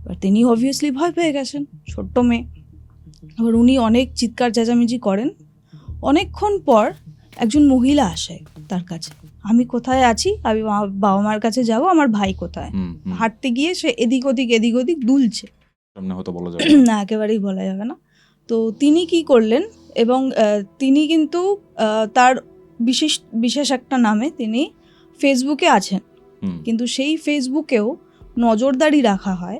এবার তিনি অবভিয়াসলি ভয় পেয়ে গেছেন, ছোট্ট মেয়ে। এবার উনি অনেক চিৎকার চেঁচামেচি করেন। অনেকক্ষণ পর একজন মহিলা আসে তার কাছে, আমি কোথায় আছি, আমি বাবা মার কাছে যাব, আমার ভাই কোথায়। হাঁটতে গিয়ে সে এদিক ওদিক দুলছে, হয়তো বলা যাবে না একেবারেই বলা যাবে না। তো তিনি কি করলেন, এবং তিনি কিন্তু তার বিশেষ একটা নামে তিনি ফেসবুকে আছেন, কিন্তু সেই ফেসবুকেও নজরদারি রাখা হয়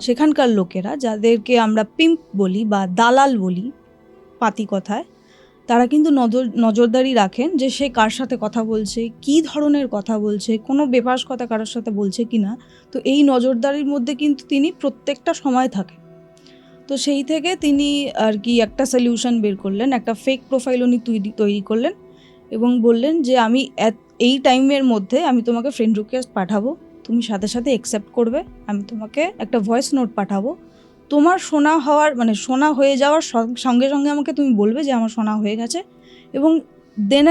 সেখানকার লোকেরা, যাদেরকে আমরা পিম্প বলি বা দালাল বলি পাতি কথায়। তারা কিন্তু নজরদারি রাখেন যে সে কার সাথে কথা বলছে, কী ধরনের কথা বলছে, কোনো বেফাস কথা কারোর সাথে বলছে কি না। তো এই নজরদারির মধ্যে কিন্তু তিনি প্রত্যেকটা সময় থাকেন। তো সেই থেকে তিনি আর কি একটা সলিউশন বের করলেন, একটা ফেক প্রোফাইল উনি তৈরি করলেন এবং বললেন যে আমি এই টাইমের মধ্যে আমি তোমাকে ফ্রেন্ড রিকোয়েস্ট পাঠাবো, তুমি সাথে সাথে অ্যাকসেপ্ট করবে, আমি তোমাকে একটা ভয়েস নোট পাঠাবো, তোমার শোনা হয়ে যাওয়ার সঙ্গে সঙ্গে আমাকে তুমি বলবে যে আমার শোনা হয়ে গেছে, এবং দেন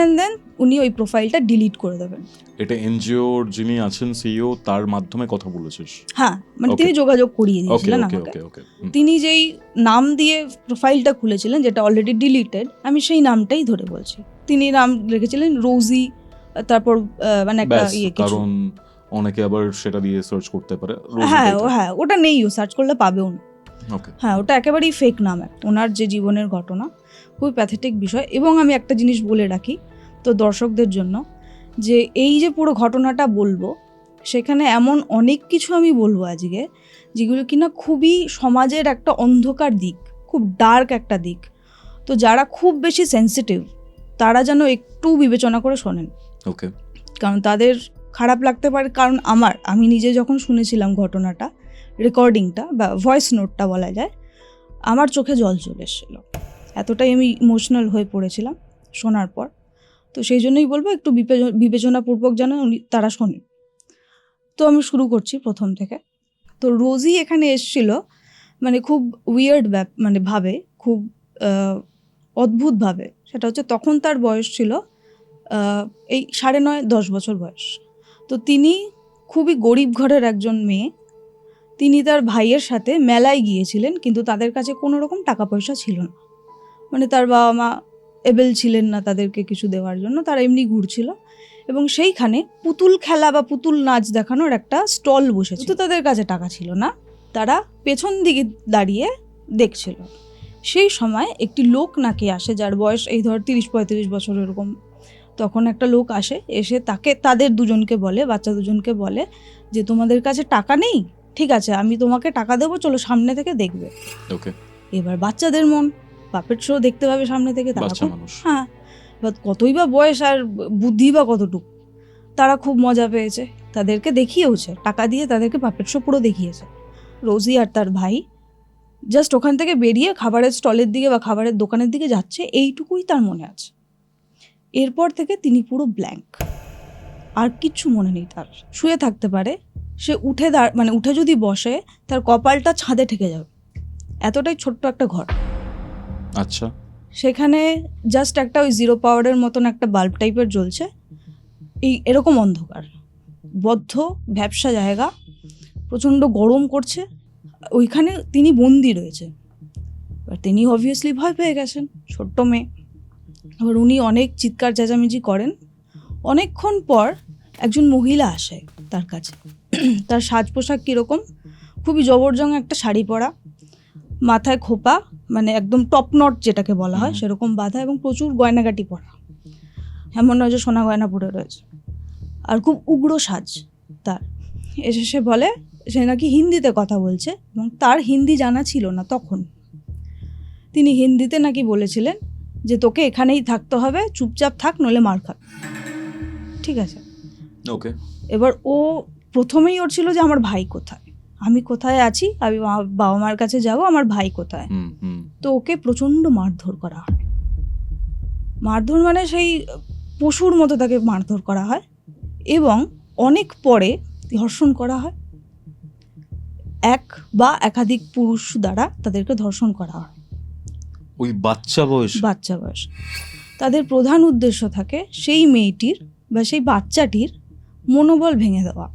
উনি ওই প্রোফাইলটা ডিলিট করে দেবেন। এটা এনজিওর যিনি আছেন সিইও তার মাধ্যমে কথা বলেছিস? হ্যাঁ, মানে তিনি যোগাযোগ করিয়ে দিয়েছিলেন আমাকে। তিনি যেই নাম দিয়ে প্রোফাইলটা খুলেছিলেন, যেটা অলরেডি ডিলিটেড, আমি সেই নামটাই ধরে বলছি। তিনি নাম রেখেছিলেন রোজি, তারপর মানে একটা কারণ অনেকে আবার সেটা দিয়ে সার্চ করতে পারে। হ্যাঁ, ওটা নেইও, সার্চ করলে পাবেও না। হ্যাঁ, ওটা একেবারেই ফেক নাম, ওনার যে জীবনের ঘটনা, খুবই প্যাথেটিক বিষয়। এবং আমি একটা জিনিস বলে রাখি তো দর্শকদের জন্য, যে এই যে পুরো ঘটনাটা বলবো, সেখানে এমন অনেক কিছু আমি বলবো আজকে যেগুলো কিনা খুবই সমাজের একটা অন্ধকার দিক, খুব ডার্ক একটা দিক। তো যারা খুব বেশি সেন্সিটিভ তারা যেন একটু বিবেচনা করে শোনেন, কারণ তাদের খারাপ লাগতে পারে। কারণ আমি নিজে যখন শুনেছিলাম ঘটনাটা, রেকর্ডিংটা বা ভয়েস নোটটা বলা যায়, আমার চোখে জল চলে এসেছিলো, এতটাই আমি ইমোশনাল হয়ে পড়েছিলাম শোনার পর। তো সেই জন্যই বলবো একটু বিবেচনাপূর্বক যেন তারা শোনে। তো আমি শুরু করছি প্রথম থেকে। তো রোজি এখানে এসেছিল মানে খুব উইয়ার্ড ভাবে, খুব অদ্ভুতভাবে। সেটা হচ্ছে তখন তার বয়স ছিল এই 9.5-10 বছর বয়স। তো তিনি খুবই গরিব ঘরের একজন মেয়ে। তিনি তার ভাইয়ের সাথে মেলায় গিয়েছিলেন, কিন্তু তাদের কাছে কোনো রকম টাকা পয়সা ছিল না, মানে তার বাবা মা এবেল ছিলেন না তাদেরকে কিছু দেওয়ার জন্য, তারা এমনি ঘুরছিল। এবং সেইখানে পুতুল খেলা বা পুতুল নাচ দেখানোর একটা স্টল বসেছিল। তো তাদের কাছে টাকা ছিল না, তারা পেছন দিকে দাঁড়িয়ে দেখছিল। সেই সময় একটি লোক নাকি আসে, যার বয়স এই ধর 30-35 বছর এরকম। তখন একটা লোক আসে, এসে তাদের দুজনকে বলে, বাচ্চা দুজনকে বলে যে তোমাদের কাছে টাকা নেই, ঠিক আছে আমি তোমাকে টাকা দেবো, চলো সামনে থেকে দেখবে। এবার বাচ্চাদের মন, পাপেট শো দেখতে পাবে সামনে থেকে, তারা হ্যাঁ, কতই বা বয়স আর বুদ্ধি বা কতটুকু, তারা খুব মজা পেয়েছে, তাদেরকে দেখিয়েওছে, টাকা দিয়ে তাদেরকে পাপেট শো পুরো দেখিয়েছে। রোজি আর তার ভাই জাস্ট ওখান থেকে বেরিয়ে খাবারের স্টলের দিকে বা খাবারের দোকানের দিকে যাচ্ছে, এইটুকুই তার মনে আছে। এরপর থেকে তিনি পুরো ব্ল্যাঙ্ক, আর কিচ্ছু মনে নেই তার। শুয়ে থাকতে পারে, সে উঠে যদি বসে তার কপালটা ছাদে ঠেকে যাবে, এতটাই ছোট্ট একটা ঘর। আচ্ছা, সেখানে জাস্ট একটা ওই 0 পাওয়ারের মতন একটা বাল্ব টাইপের জ্বলছে, এরকম অন্ধকার, বদ্ধ ভ্যাবসা জায়গা, প্রচণ্ড গরম করছে, ওইখানে তিনি বন্দি রয়েছে। এবার তিনি অবভিয়াসলি ভয় পেয়ে গেছেন, ছোট্ট মেয়ে। এবার উনি অনেক চিৎকার চেঁচামেচি করেন। অনেকক্ষণ পর একজন মহিলা আসে তার কাছে। তার সাজ পোশাক কীরকম, খুবই জবরজং একটা শাড়ি পরা, মাথায় খোপা, মানে একদম টপ নট যেটাকে বলা হয় সেরকম বাঁধা, এবং প্রচুর গয়নাগাটি পরা, এমন নয় যে সোনা গয়না পরে রয়েছে, আর খুব উগ্র সাজ তার। এসে সে বলে সে নাকি হিন্দিতে কথা বলছে, এবং তার হিন্দি জানা ছিল না তখন। তিনি হিন্দিতে নাকি বলেছিলেন যে তোকে এখানেই থাকতে হবে, চুপচাপ থাক নইলে মার খাবে, ঠিক আছে। এবার ও প্রথমেই ওর ছিল যে আমার ভাই কোথায়, আমি কোথায় আছি, আমি বাবা মার কাছে যাব, আমার ভাই কোথায়। তো ওকে প্রচণ্ড মারধর করা হয়, মারধর মানে সেই পশুর মতো তাকে মারধর করা হয়, এবং অনেক পরে ধর্ষণ করা হয়। এক বা একাধিক পুরুষ দ্বারা তাদেরকে ধর্ষণ করা হয়, ওই বাচ্চা বয়স। তাদের প্রধান উদ্দেশ্য থাকে সেই মেয়েটির বা সেই বাচ্চাটির মনোবল ভেঙে দেওয়া,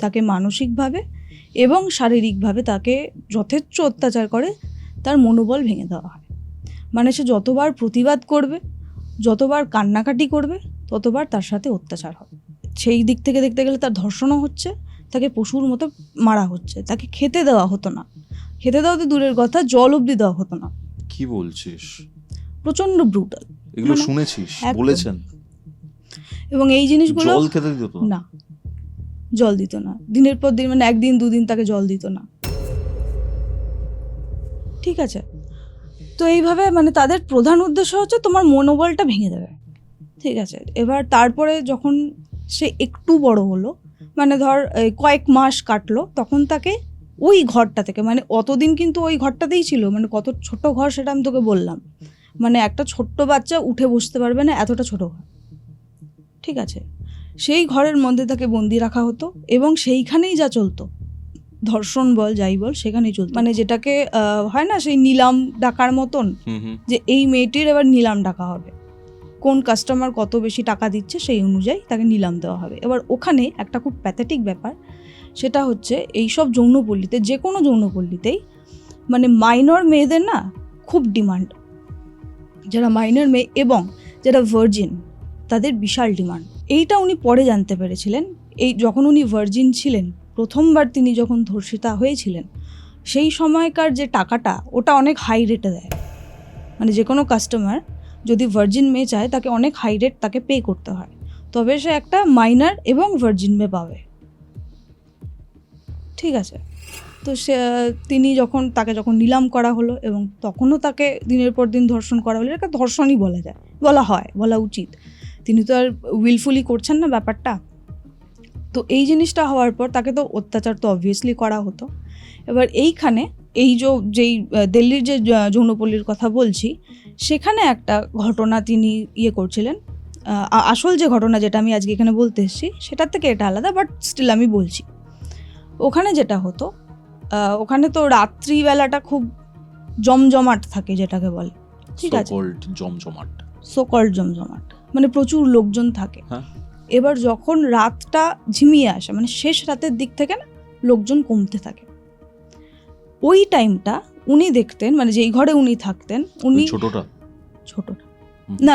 তাকে মানসিকভাবে এবং শারীরিকভাবে তাকে যথেচ্ছ অত্যাচার করে, তার মনোবল ভেঙে দেওয়া হয়। মানে সে যতবার প্রতিবাদ করবে, যতবার কান্নাকাটি করবে, ততবার তার সাথে অত্যাচার হবে। সেই দিক থেকে দেখতে গেলে তার ধর্ষণও হচ্ছে, তাকে পশুর মতো মারা হচ্ছে, তাকে খেতে দেওয়া হতো না, খেতে দেওয়া তো দূরের কথা, জল অবধি দেওয়া হতো না। কি বলছিস? প্রচণ্ড ব্রুটাল। এগুলো মানে শুনেছিস? একদম। বলেছেন? এবং এই জিনিসগুলো জল খেতে দিত না? না, জল দিত না দিনের পর দিন, মানে একদিন দুদিন তাকে জল দিত না। ঠিক আছে, তো এইভাবে মানে তাদের প্রধান উদ্দেশ্য হচ্ছে তোমার মনোবলটা ভেঙে দেবে। ঠিক আছে, এবার তারপরে যখন সে একটু বড় হলো, মানে ধর কয়েক মাস কাটলো, তখন তাকে ওই ঘরটা থেকে, মানে অতদিন কিন্তু ওই ঘরটাতেই ছিল, মানে কত ছোট ঘর সেটা আমি তোকে বললাম, মানে একটা ছোট্ট বাচ্চা উঠে বসতে পারবে না, এতটা ছোট ঘর। ঠিক আছে, সেই ঘরের মধ্যে তাকে বন্দি রাখা হতো এবং সেইখানেই যা চলতো, ধর্ষণ বল যাই বল সেখানেই চলতো। মানে যেটাকে হয় না সেই নিলাম ডাকার মতন, যে এই মেয়েটির এবার নিলাম ডাকা হবে, কোন কাস্টমার কত বেশি টাকা দিচ্ছে সেই অনুযায়ী তাকে নিলাম দেওয়া হবে। এবার ওখানে একটা খুব প্যাথেটিক ব্যাপার, সেটা হচ্ছে এইসব যৌনপল্লীতে, যে কোনো যৌনপল্লীতেই মানে মাইনর মেয়েদের না খুব ডিমান্ড, যারা মাইনর মেয়ে এবং যারা ভার্জিন তাদের বিশাল ডিমান্ড। এইটা উনি পরে জানতে পেরেছিলেন, এই যখন উনি ভার্জিন ছিলেন, প্রথমবার তিনি যখন ধর্ষিতা হয়েছিলেন, সেই সময়কার যে টাকাটা ওটা অনেক হাই রেটে দেয়। মানে যে কোনো কাস্টমার যদি ভার্জিন মেয়ে চায় তাকে অনেক হাই রেট তাকে পে করতে হয়, তবে সে একটা মাইনার এবং ভার্জিন মেয়ে পাবে। ঠিক আছে, তো সে তিনি তাকে যখন নিলাম করা হলো এবং তখনও তাকে দিনের পর দিন ধর্ষণ করা হলো, এটা ধর্ষণই বলা উচিত। তিনি তো আর উইলফুলি করছেন না ব্যাপারটা। তো এই জিনিসটা হওয়ার পর তাকে তো অত্যাচার তো অবভিয়াসলি করা হতো। এবার এইখানে যেই দিল্লির যে যৌনপল্লীর কথা বলছি, সেখানে একটা ঘটনা তিনি করছিলেন। আসল যে ঘটনা যেটা আমি আজকে এখানে বলতে এসেছি সেটার থেকে এটা আলাদা, বাট স্টিল আমি বলছি। ওখানে যেটা হতো, ওখানে তো রাত্রিবেলাটা খুব জমজমাট থাকে, যেটাকে বলে, ঠিক আছে, সোকল্ড জমজমাট, মানে প্রচুর লোকজন থাকে। এবার যখন রাতটা ঝিমিয়ে আসে, মানে শেষ রাতের দিক থেকে না লোকজন কমতে থাকে, ওই টাইমটা উনি দেখতেন, মানে যেই ঘরে উনি থাকতেন, উনি ছোটটা না,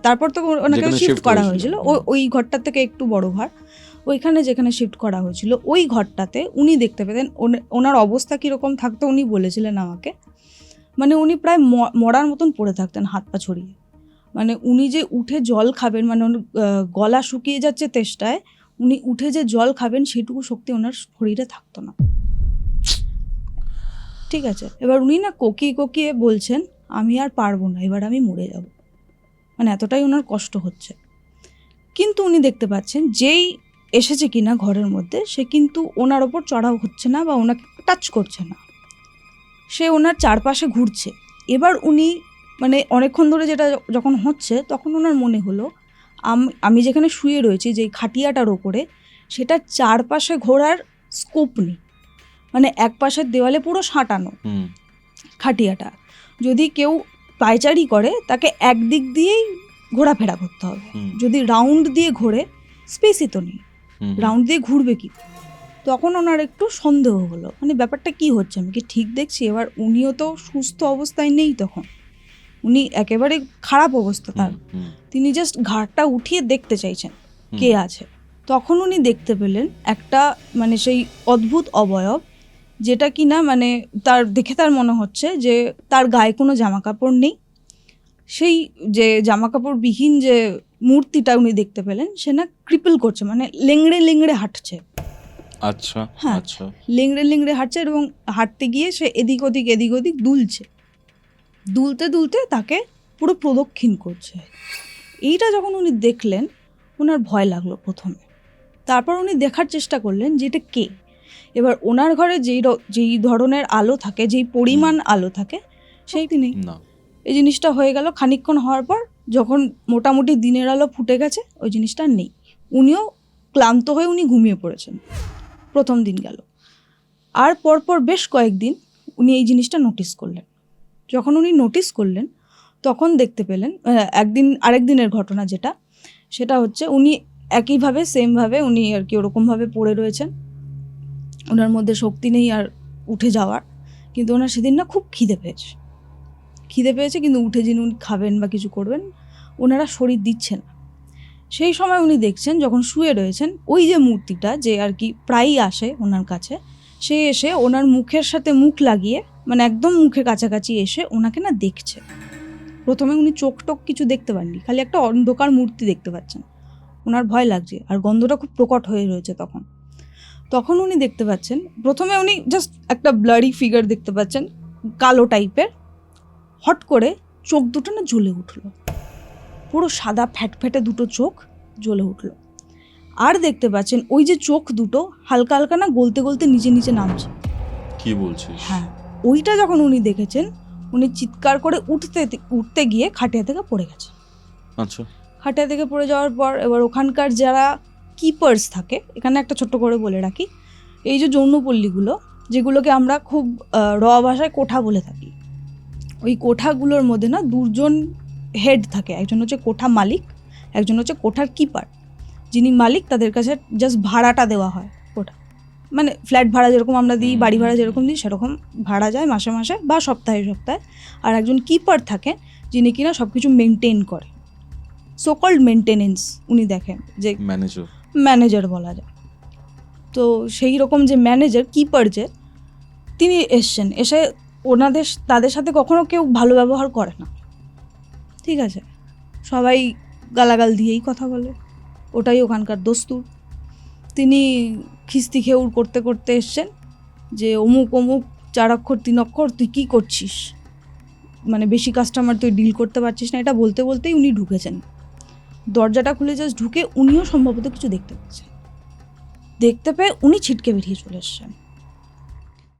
তারপর তো ওনাকে শিফট করা হয়েছিল ওই ঘরটার থেকে একটু বড় ঘর, ওইখানে যেখানে শিফট করা হয়েছিল ওই ঘরটাতে উনি দেখতে পেতেন ওনার অবস্থা কীরকম থাকতো। উনি বলেছিলেন আমাকে, মানে উনি প্রায় মরার মতন পড়ে থাকতেন হাত পা ছড়িয়ে। মানে উনি যে উঠে জল খাবেন, মানে গলা শুকিয়ে যাচ্ছে তেষ্টায়, উনি উঠে যে জল খাবেন সেটুকু শক্তি ওনার শরীরে থাকতো না। ঠিক আছে, এবার উনি না কোকিয়ে বলছেন, আমি আর পারবো না, এবার আমি মরে যাব, মানে এতটাই ওনার কষ্ট হচ্ছে। কিন্তু উনি দেখতে পাচ্ছেন যেই এসেছে কিনা ঘরের মধ্যে, সে কিন্তু ওনার ওপর চড়াও হচ্ছে না বা ওনাকে টাচ করছে না, সে ওনার চারপাশে ঘুরছে। এবার উনি মানে অনেকক্ষণ ধরে যেটা যখন হচ্ছে, তখন ওনার মনে হলো আমি যেখানে শুয়ে রয়েছি, যেই খাটিয়াটার ওপরে, সেটা চারপাশে ঘোরার স্কোপ নেই, মানে এক পাশের দেওয়ালে পুরো সাঁটানো খাটিয়াটা, যদি কেউ পায়চারি করে তাকে একদিক দিয়েই ঘোরাফেরা করতে হবে, যদি রাউন্ড দিয়ে ঘোরে স্পেসই তো নেই, রাউন্ড দিয়ে ঘুরবে কি। তখন ওনার একটু সন্দেহ হলো, মানে ব্যাপারটা কি হচ্ছে, আমি কি ঠিক দেখছি। এবার উনিও তো সুস্থ অবস্থায় নেই, তখন উনি একেবারে খারাপ অবস্থা তার, তিনি জাস্ট ঘাড়টা উঠিয়ে দেখতে চাইছেন কে আছে। তখন উনি দেখতে পেলেন একটা মানে সেই অদ্ভুত অবয়ব, যেটা কিনা মানে তার মনে হচ্ছে যে তার গায়ে কোনো জামা কাপড় নেই, সেই যে জামা কাপড় বিহীন যে মূর্তিটা উনি দেখতে পেলেন, সে না ক্রিপল করছে, মানে লেংড়ে হাঁটছে। আচ্ছা, হ্যাঁ, লেংড়ে হাঁটছে এবং হাঁটতে গিয়ে সে এদিক ওদিক দুলতে তাকে পুরো প্রদক্ষিণ করছে। এইটা যখন উনি দেখলেন, ওনার ভয় লাগলো প্রথমে, তারপর উনি দেখার চেষ্টা করলেন যে এটা কে। এবার ওনার ঘরে যেই ধরনের আলো থাকে, যেই পরিমাণ আলো থাকে, সেই নেই। এই জিনিসটা হয়ে গেল খানিকক্ষণ হওয়ার পর, যখন মোটামুটি দিনের আলো ফুটে গেছে, ওই জিনিসটা নেই। উনিও ক্লান্ত হয়ে উনি ঘুমিয়ে পড়েছেন। প্রথম দিন গেল, আর পরপর বেশ কয়েকদিন উনি এই জিনিসটা নোটিস করলেন। যখন উনি নোটিস করলেন, তখন দেখতে পেলেন আরেক দিনের ঘটনা সেটা হচ্ছে উনি একইভাবে সেমভাবে উনি আর কি ওরকমভাবে পড়ে রয়েছেন। ওনার মধ্যে শক্তি নেই আর উঠে যাওয়ার, কিন্তু ওনার সেদিন না খুব খিদে পেয়েছে কিন্তু উঠে যিনি উনি খাবেন বা কিছু করবেন ওনারা শরীর দিচ্ছে না। সেই সময় উনি দেখছেন যখন শুয়ে রয়েছেন ওই যে মূর্তিটা যে আর কি প্রায়ই আসে ওনার কাছে, সে এসে ওনার মুখের সাথে মুখ লাগিয়ে মানে একদম মুখের কাছাকাছি এসে ওনাকে না দেখছে। প্রথমে উনি চোখ টোক কিছু দেখতে পাননি, খালি একটা অন্ধকার মূর্তি দেখতে পাচ্ছেন। ওনার ভয় লাগছে আর গন্ধটা খুব প্রকট হয়ে রয়েছে তখন উনি দেখতে পাচ্ছেন, প্রথমে উনি জাস্ট একটা ব্লারি ফিগার দেখতে পাচ্ছেন কালো টাইপের। হট করে চোখ দুটো না জ্বলে উঠলো, পুরো সাদা ফ্যাটফ্যাটে দুটো চোখ জ্বলে উঠলো। আর দেখতে পাচ্ছেন ওই যে চোখ দুটো হালকা হালকা না গলতে গলতে নিচে নিচে নামছে। কি বলছিস? হ্যাঁ, ওইটা যখন উনি দেখেছেন উনি চিৎকার করে উঠতে গিয়ে খাটিয়া থেকে পড়ে গেছে। আচ্ছা। খাটিয়া থেকে পড়ে যাওয়ার পর এবার ওখানকার যারা কিপার্স থাকে, এখানে একটা ছোট্ট করে বলে রাখি, এই যে যৌনপল্লীগুলো যেগুলোকে আমরা খুব র ভাষায় কোঠা বলে থাকি, ওই কোঠাগুলোর মধ্যে না দুজন হেড থাকে। একজন হচ্ছে কোঠা মালিক, একজন হচ্ছে কোঠার কিপার। যিনি মালিক তাদের কাছে জাস্ট ভাড়াটা দেওয়া হয়, কোঠা মানে ফ্ল্যাট ভাড়া যেরকম আমরা দিই, বাড়ি ভাড়া যেরকম দিই সেরকম ভাড়া যায় মাসে মাসে বা সপ্তাহে সপ্তাহে। আর একজন কিপার থাকে যিনি কিনা সব কিছু মেনটেন করে, সো কল্ড মেনটেনেন্স উনি দেখেন, যে ম্যানেজার বলা যায়। তো সেই রকম যে ম্যানেজার কিপার যে তিনি এসছেন, এসে তাদের সাথে কখনো কেউ ভালো ব্যবহার করে না, ঠিক আছে, সবাই গালাগাল দিয়েই কথা বলে, ওটাই ওখানকার দস্তুর। তিনি খিস্তি খেউর করতে করতে এসছেন যে অমুক অমুক 4 অক্ষর 3 অক্ষর তুই কী করছিস, মানে বেশি কাস্টমার তুই ডিল করতে পারছিস না, এটা বলতে বলতেই উনি ঢুকেছেন। দরজাটা খুলে জাস্ট ঢুকে উনিও সম্ভবত কিছু দেখতে পেয়ে উনি ছিটকে বেরিয়ে চলে এসছেন।